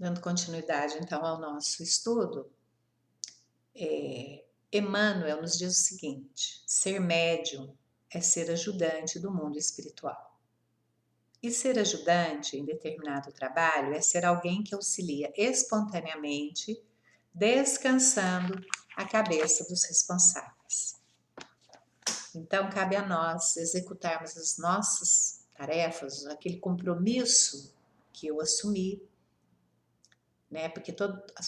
Dando continuidade então ao nosso estudo, Emmanuel nos diz o seguinte: ser médium é ser ajudante do mundo espiritual. E ser ajudante em determinado trabalho é ser alguém que auxilia espontaneamente, descansando a cabeça dos responsáveis. Então, cabe a nós executarmos as nossas tarefas, aquele compromisso que eu assumi, né? Porque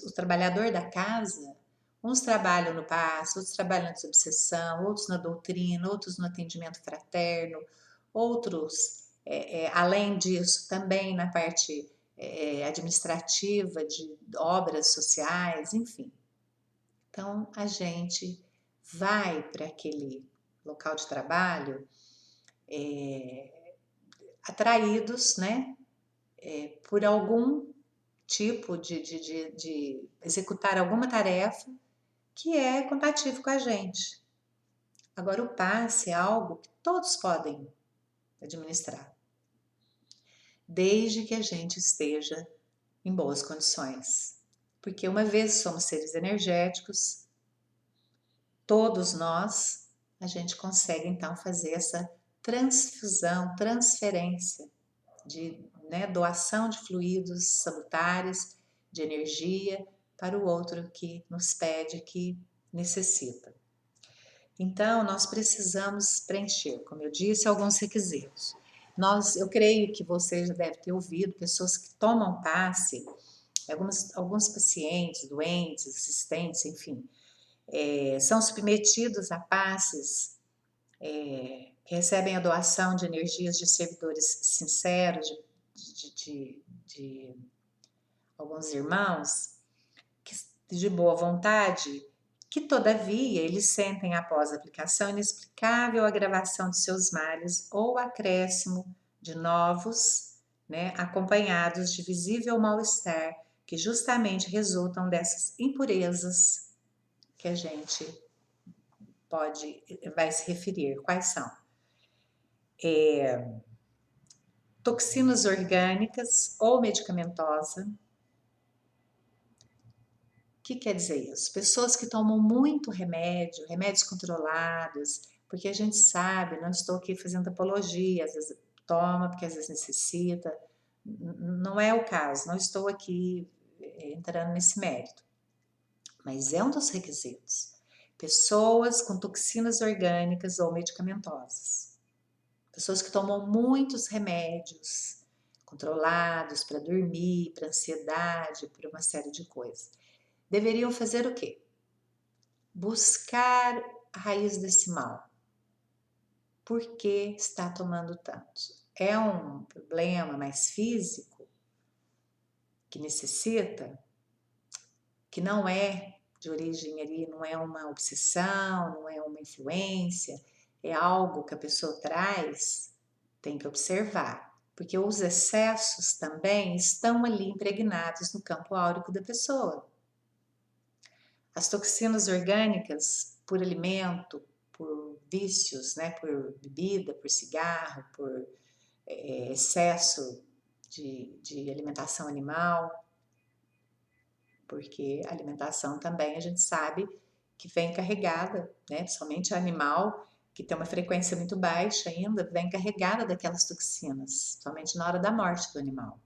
o trabalhador da casa, uns trabalham no passe, outros trabalham na desobsessão, outros na doutrina, outros no atendimento fraterno, outros, além disso, também na parte administrativa de obras sociais, enfim. Então, a gente vai para aquele local de trabalho atraídos, né, por algum tipo de executar alguma tarefa que é compatível com a gente. Agora, o passe é algo que todos podem administrar, desde que a gente esteja em boas condições. Porque uma vez somos seres energéticos, todos nós, a gente consegue então fazer essa transfusão, transferência de doação de fluidos salutares, de energia para o outro que nos pede, que necessita. Então, nós precisamos preencher, como eu disse, alguns requisitos. Eu creio que você já deve ter ouvido pessoas que tomam passe, alguns pacientes, doentes, assistentes, enfim, são submetidos a passes que recebem a doação de energias de servidores sinceros, de alguns irmãos, que, de boa vontade, que todavia eles sentem após a aplicação inexplicável agravação de seus males ou acréscimo de novos, né, acompanhados de visível mal-estar que justamente resultam dessas impurezas que a gente vai se referir. Quais são? Toxinas orgânicas ou medicamentosa. O que quer dizer isso? Pessoas que tomam muito remédio, remédios controlados, porque a gente sabe, não estou aqui fazendo apologia, às vezes toma porque às vezes necessita, não é o caso, não estou aqui entrando nesse mérito, mas é um dos requisitos. Pessoas com toxinas orgânicas ou medicamentosas. Pessoas que tomam muitos remédios controlados para dormir, para ansiedade, para uma série de coisas. Deveriam fazer o quê? Buscar a raiz desse mal. Por que está tomando tanto? É um problema mais físico que necessita, que não é de origem ali, não é uma obsessão, não é uma influência, é algo que a pessoa traz, tem que observar. Porque os excessos também estão ali impregnados no campo áurico da pessoa. As toxinas orgânicas por alimento, por vícios, né, por bebida, por cigarro, por excesso de alimentação animal, porque a alimentação também a gente sabe que vem carregada, né, somente animal que tem uma frequência muito baixa ainda, vem carregada daquelas toxinas, somente na hora da morte do animal.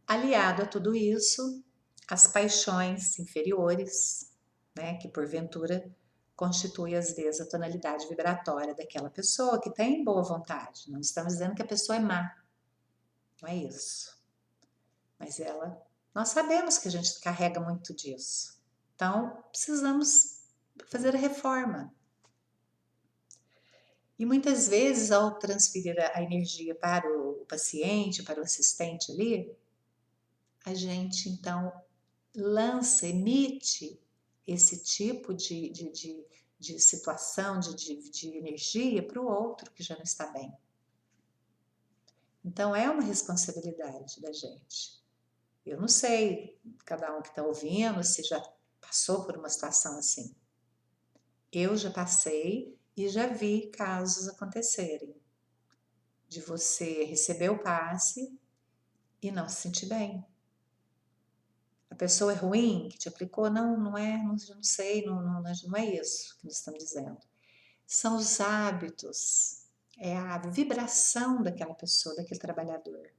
Aliado a tudo isso, as paixões inferiores, né, que porventura constitui às vezes a tonalidade vibratória daquela pessoa que tem boa vontade. Não estamos dizendo que a pessoa é má, não é isso. Mas nós sabemos que a gente carrega muito disso. Então, precisamos fazer a reforma. E muitas vezes, ao transferir a energia para o paciente, para o assistente ali, a gente então emite esse tipo de situação, de energia para o outro que já não está bem. Então é uma responsabilidade da gente. Eu não sei, cada um que está ouvindo, se já passou por uma situação assim. Eu já passei e já vi casos acontecerem. De você receber o passe e não se sentir bem. A pessoa é ruim que te aplicou? Não, não é, não, não sei, não é isso que nós estamos dizendo. São os hábitos, é a vibração daquela pessoa, daquele trabalhador.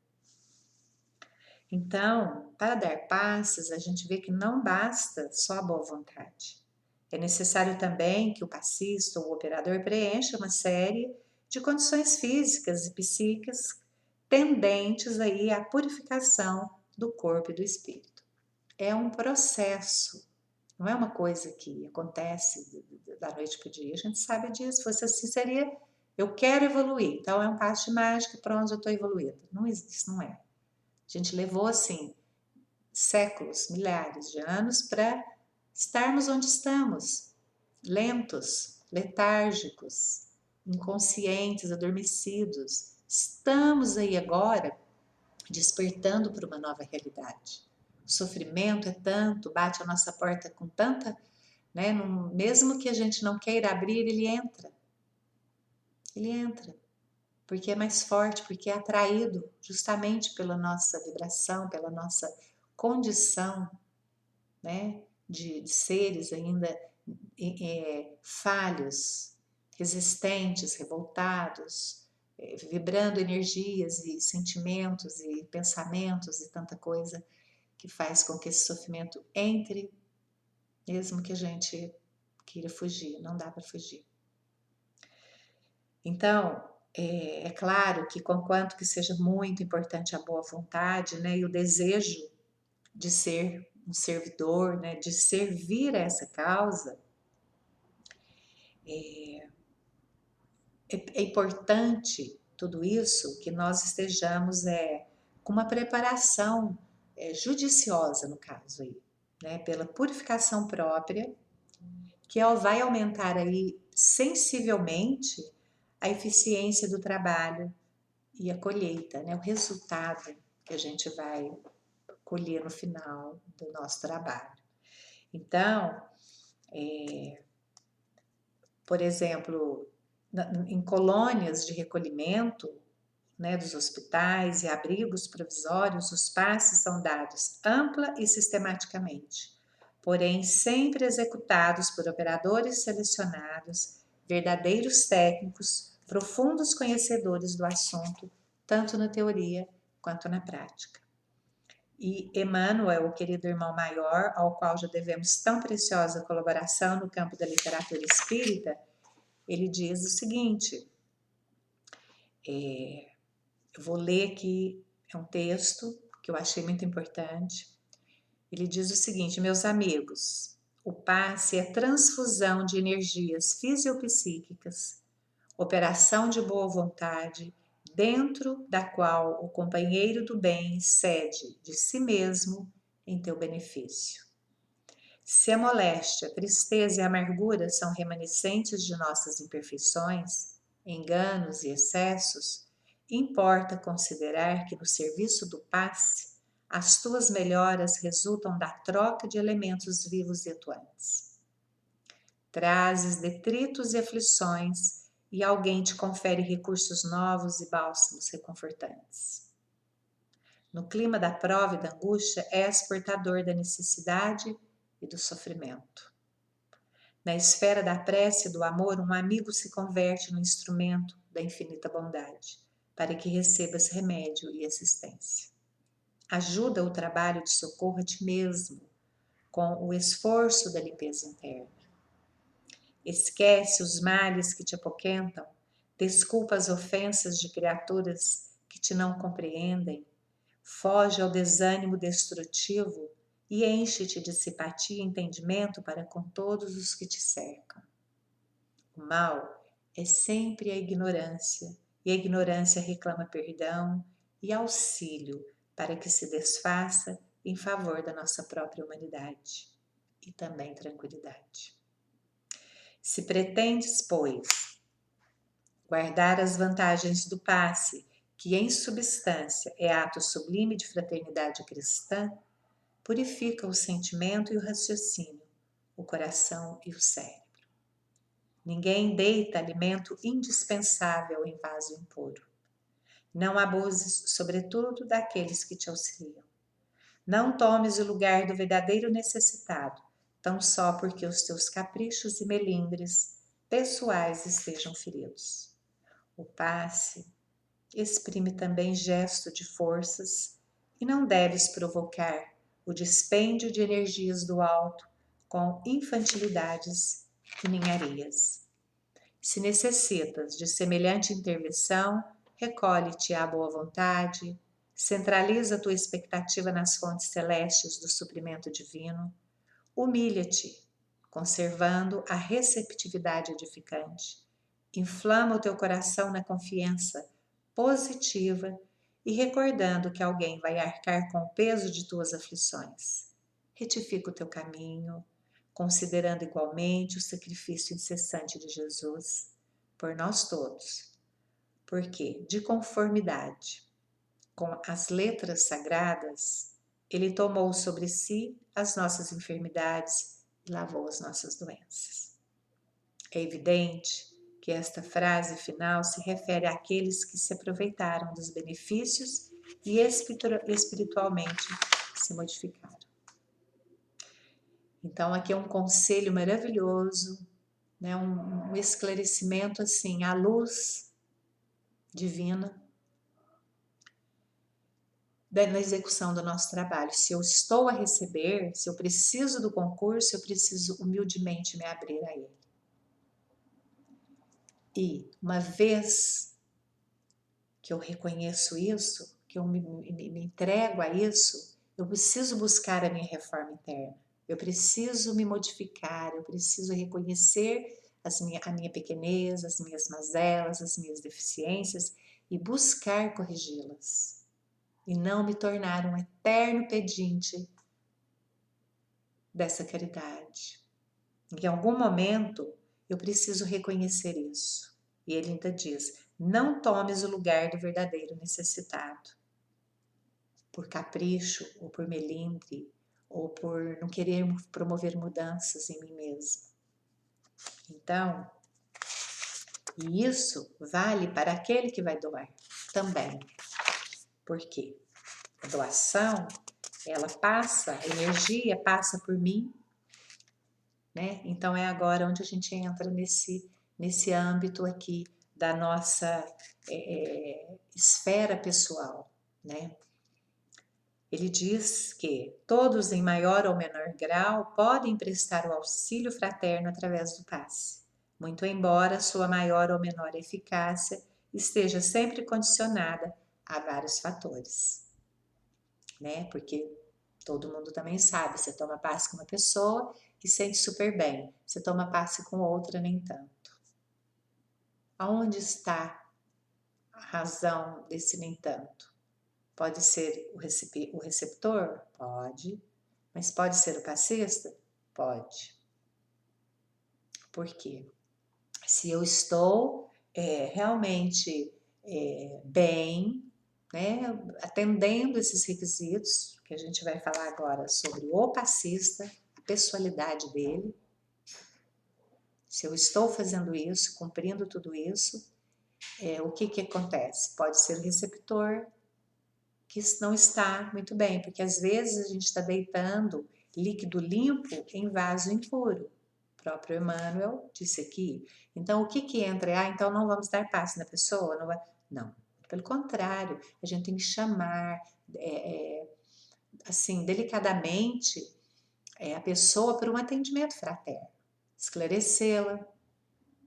Então, para dar passes, a gente vê que não basta só a boa vontade. É necessário também que o passista ou o operador preencha uma série de condições físicas e psíquicas tendentes aí à purificação do corpo e do espírito. É um processo, não é uma coisa que acontece da noite para o dia. A gente sabe disso. Se fosse assim, seria eu quero evoluir, então é um passo de mágica, pronto, eu estou evoluída. Não, isso não é. A gente levou assim séculos, milhares de anos para estarmos onde estamos, lentos, letárgicos, inconscientes, adormecidos. Estamos aí agora despertando para uma nova realidade. O sofrimento é tanto, bate a nossa porta com tanta, né? Mesmo que a gente não queira abrir, ele entra. Ele entra, porque é mais forte, porque é atraído justamente pela nossa vibração, pela nossa condição, né? De seres ainda falhos, resistentes, revoltados, vibrando energias e sentimentos e pensamentos e tanta coisa que faz com que esse sofrimento entre, mesmo que a gente queira fugir, não dá para fugir. Então, é claro que conquanto que seja muito importante a boa vontade, né, e o desejo de ser um servidor, né, de servir a essa causa, é importante tudo isso que nós estejamos com uma preparação judiciosa no caso aí, né, pela purificação própria, que vai aumentar aí sensivelmente a eficiência do trabalho e a colheita, né, o resultado que a gente vai colher no final do nosso trabalho. Então, por exemplo, em colônias de recolhimento, né, dos hospitais e abrigos provisórios, os passes são dados ampla e sistematicamente, porém sempre executados por operadores selecionados, verdadeiros técnicos, profundos conhecedores do assunto, tanto na teoria quanto na prática. E Emmanuel, o querido irmão maior, ao qual já devemos tão preciosa colaboração no campo da literatura espírita, ele diz o seguinte, eu vou ler aqui, é um texto que eu achei muito importante. Ele diz o seguinte, meus amigos, o passe é transfusão de energias fisiopsíquicas, operação de boa vontade, dentro da qual o companheiro do bem cede de si mesmo em teu benefício. Se a moléstia, a tristeza e a amargura são remanescentes de nossas imperfeições, enganos e excessos, importa considerar que no serviço do passe, as tuas melhoras resultam da troca de elementos vivos e atuantes. Trazes detritos e aflições e alguém te confere recursos novos e bálsamos reconfortantes. No clima da prova e da angústia, és portador da necessidade e do sofrimento. Na esfera da prece e do amor, um amigo se converte no instrumento da infinita bondade, para que recebas remédio e assistência. Ajuda o trabalho de socorro a ti mesmo, com o esforço da limpeza interna. Esquece os males que te apoquentam, desculpa as ofensas de criaturas que te não compreendem, foge ao desânimo destrutivo e enche-te de simpatia e entendimento para com todos os que te cercam. O mal é sempre a ignorância, e a ignorância reclama perdão e auxílio para que se desfaça em favor da nossa própria humanidade e também tranquilidade. Se pretendes, pois, guardar as vantagens do passe, que em substância é ato sublime de fraternidade cristã, purifica o sentimento e o raciocínio, o coração e o cérebro. Ninguém deita alimento indispensável em vaso impuro. Não abuses, sobretudo, daqueles que te auxiliam. Não tomes o lugar do verdadeiro necessitado, tão só porque os teus caprichos e melindres pessoais estejam feridos. O passe exprime também gesto de forças e não deves provocar o dispêndio de energias do alto com infantilidades e ninharias. Se necessitas de semelhante intervenção, recolhe-te à boa vontade, centraliza tua expectativa nas fontes celestes do suprimento divino, humilha-te, conservando a receptividade edificante, inflama o teu coração na confiança positiva e recordando que alguém vai arcar com o peso de tuas aflições. Retifica o teu caminho, considerando igualmente o sacrifício incessante de Jesus por nós todos, porque, de conformidade com as letras sagradas, ele tomou sobre si as nossas enfermidades e lavou as nossas doenças. É evidente que esta frase final se refere àqueles que se aproveitaram dos benefícios e espiritualmente se modificaram. Então, aqui é um conselho maravilhoso, né? um esclarecimento assim, à luz divina na execução do nosso trabalho. Se eu estou a receber, se eu preciso do concurso, eu preciso humildemente me abrir a ele. E uma vez que eu reconheço isso, que eu me entrego a isso, eu preciso buscar a minha reforma interna. Eu preciso me modificar, eu preciso reconhecer a minha pequenez, as minhas mazelas, as minhas deficiências e buscar corrigi-las. E não me tornar um eterno pedinte dessa caridade. Em algum momento eu preciso reconhecer isso. E ele ainda diz: não tomes o lugar do verdadeiro necessitado, por capricho ou por melindre, ou por não querer promover mudanças em mim mesmo. Então, e isso vale para aquele que vai doar também. Por quê? A doação, ela passa, a energia passa por mim, né? Então é agora onde a gente entra nesse âmbito aqui da nossa esfera pessoal, né? Ele diz que todos, em maior ou menor grau, podem prestar o auxílio fraterno através do passe, muito embora sua maior ou menor eficácia esteja sempre condicionada a vários fatores, né? Porque todo mundo também sabe, você toma passe com uma pessoa e sente super bem, você toma passe com outra nem tanto. Aonde está a razão desse nem tanto? Pode ser o receptor? Pode. Mas pode ser o passista? Pode. Por quê? Se eu estou realmente bem, né, atendendo esses requisitos, que a gente vai falar agora sobre o passista, a pessoalidade dele, se eu estou fazendo isso, cumprindo tudo isso, o que acontece? Pode ser o receptor que não está muito bem, porque às vezes a gente está deitando líquido limpo em vaso impuro. O próprio Emmanuel disse aqui. Então, o que entra? Então não vamos dar passe na pessoa? Não, vai... não, pelo contrário, a gente tem que chamar, assim, delicadamente, a pessoa para um atendimento fraterno, esclarecê-la,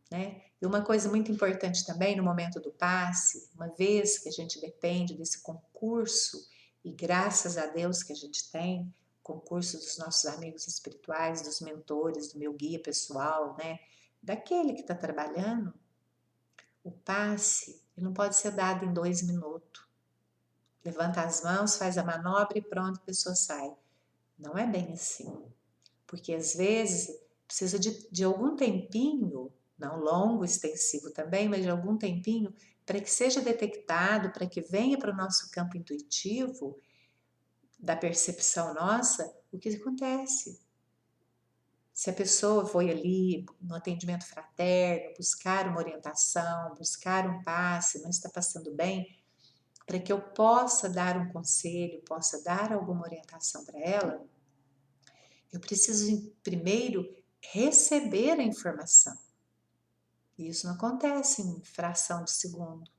né? E uma coisa muito importante também no momento do passe, uma vez que a gente depende desse concurso, e graças a Deus que a gente tem, concurso dos nossos amigos espirituais, dos mentores, do meu guia pessoal, né? Daquele que está trabalhando, o passe ele não pode ser dado em 2 minutos. Levanta as mãos, faz a manobra e pronto, a pessoa sai. Não é bem assim. Porque às vezes precisa de algum tempinho, não longo, extensivo também, mas de algum tempinho, para que seja detectado, para que venha para o nosso campo intuitivo, da percepção nossa, o que acontece. Se a pessoa foi ali no atendimento fraterno, buscar uma orientação, buscar um passe, não está passando bem, para que eu possa dar um conselho, possa dar alguma orientação para ela, eu preciso primeiro receber a informação. E isso não acontece em fração de segundo,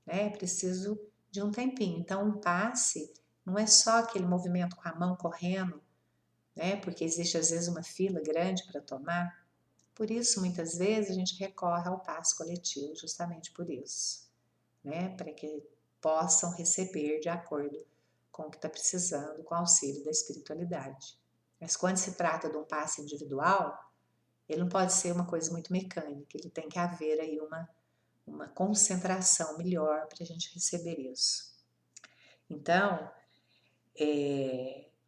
né? Preciso de um tempinho. Então, um passe não é só aquele movimento com a mão correndo, né? Porque existe às vezes uma fila grande para tomar. Por isso, muitas vezes, a gente recorre ao passe coletivo, justamente por isso, né? Para que possam receber de acordo com o que está precisando, com o auxílio da espiritualidade. Mas quando se trata de um passe individual, ele não pode ser uma coisa muito mecânica, ele tem que haver aí uma concentração melhor para a gente receber isso. Então,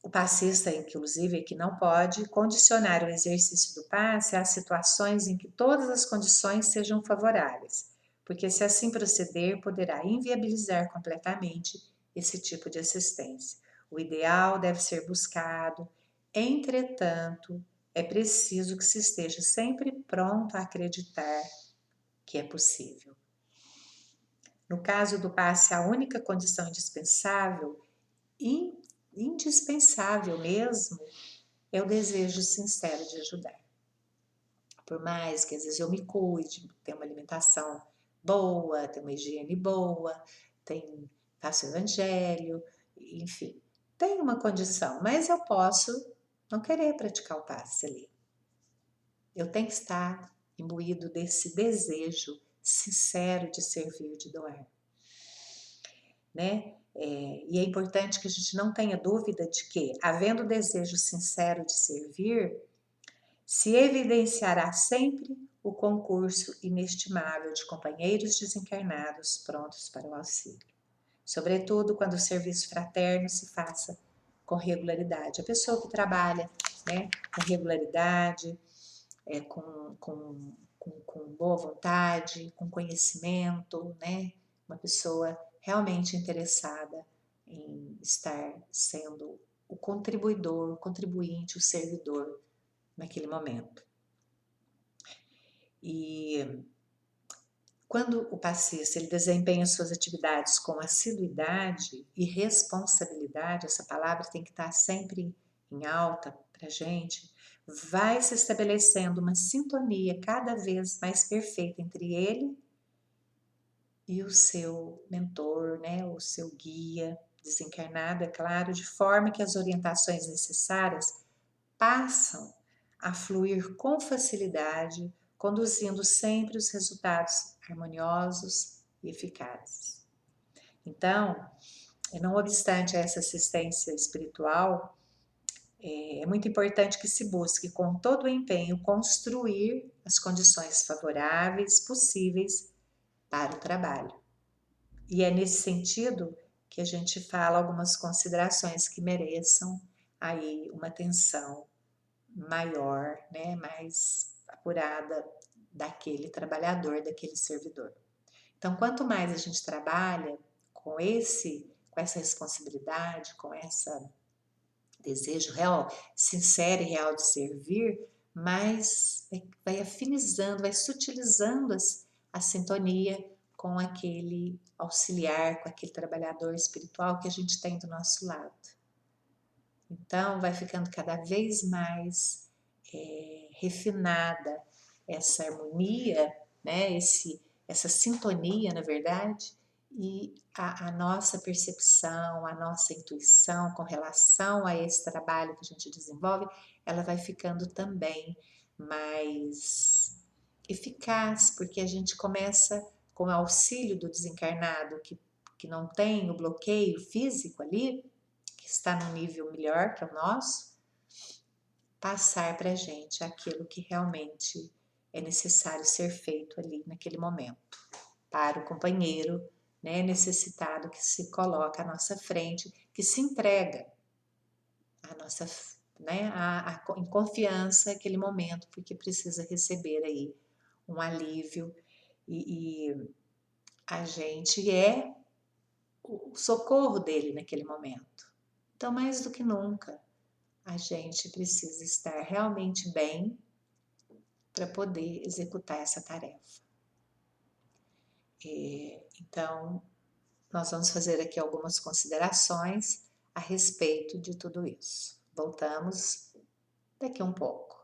o passista, inclusive, é que não pode condicionar o exercício do passe às situações em que todas as condições sejam favoráveis, porque se assim proceder, poderá inviabilizar completamente esse tipo de assistência. O ideal deve ser buscado, entretanto, é preciso que se esteja sempre pronto a acreditar que é possível. No caso do passe, a única condição indispensável mesmo, é o desejo sincero de ajudar. Por mais que às vezes eu me cuide, tenha uma alimentação boa, tenha uma higiene boa, faço evangelho, enfim, tem uma condição, mas eu posso não querer praticar o passe ali. Eu tenho que estar imbuído desse desejo sincero de servir, de doar, né? E é importante que a gente não tenha dúvida de que, havendo desejo sincero de servir, se evidenciará sempre o concurso inestimável de companheiros desencarnados prontos para o auxílio. Sobretudo quando o serviço fraterno se faça com regularidade. A pessoa que trabalha, né, com regularidade, com boa vontade, com conhecimento, né, uma pessoa realmente interessada em estar sendo o contribuidor, o contribuinte, o servidor naquele momento. E quando o passista ele desempenha suas atividades com assiduidade e responsabilidade, essa palavra tem que estar sempre em alta para a gente, vai se estabelecendo uma sintonia cada vez mais perfeita entre ele e o seu mentor, né, o seu guia desencarnado, é claro, de forma que as orientações necessárias passam a fluir com facilidade, conduzindo sempre os resultados harmoniosos e eficazes. Então, não obstante essa assistência espiritual, é muito importante que se busque com todo o empenho construir as condições favoráveis possíveis para o trabalho. E é nesse sentido que a gente fala algumas considerações que mereçam aí uma atenção maior, né, mais apurada daquele trabalhador, daquele servidor. Então, quanto mais a gente trabalha com essa responsabilidade, com esse desejo real, sincero e real de servir, mais vai afinizando, vai sutilizando a sintonia com aquele auxiliar, com aquele trabalhador espiritual que a gente tem do nosso lado. Então, vai ficando cada vez mais refinada essa harmonia, né? Essa sintonia, na verdade, e a nossa percepção, a nossa intuição com relação a esse trabalho que a gente desenvolve, ela vai ficando também mais eficaz, porque a gente começa, com o auxílio do desencarnado, que não tem o bloqueio físico ali, que está num nível melhor que o nosso, passar para a gente aquilo que realmente é necessário ser feito ali naquele momento, para o companheiro, né, necessitado que se coloca à nossa frente, que se entrega à nossa, né, em confiança aquele momento, porque precisa receber aí um alívio e a gente é o socorro dele naquele momento. Então, mais do que nunca, a gente precisa estar realmente bem para poder executar essa tarefa. Então, Nós vamos fazer aqui algumas considerações a respeito de tudo isso. Voltamos daqui um pouco.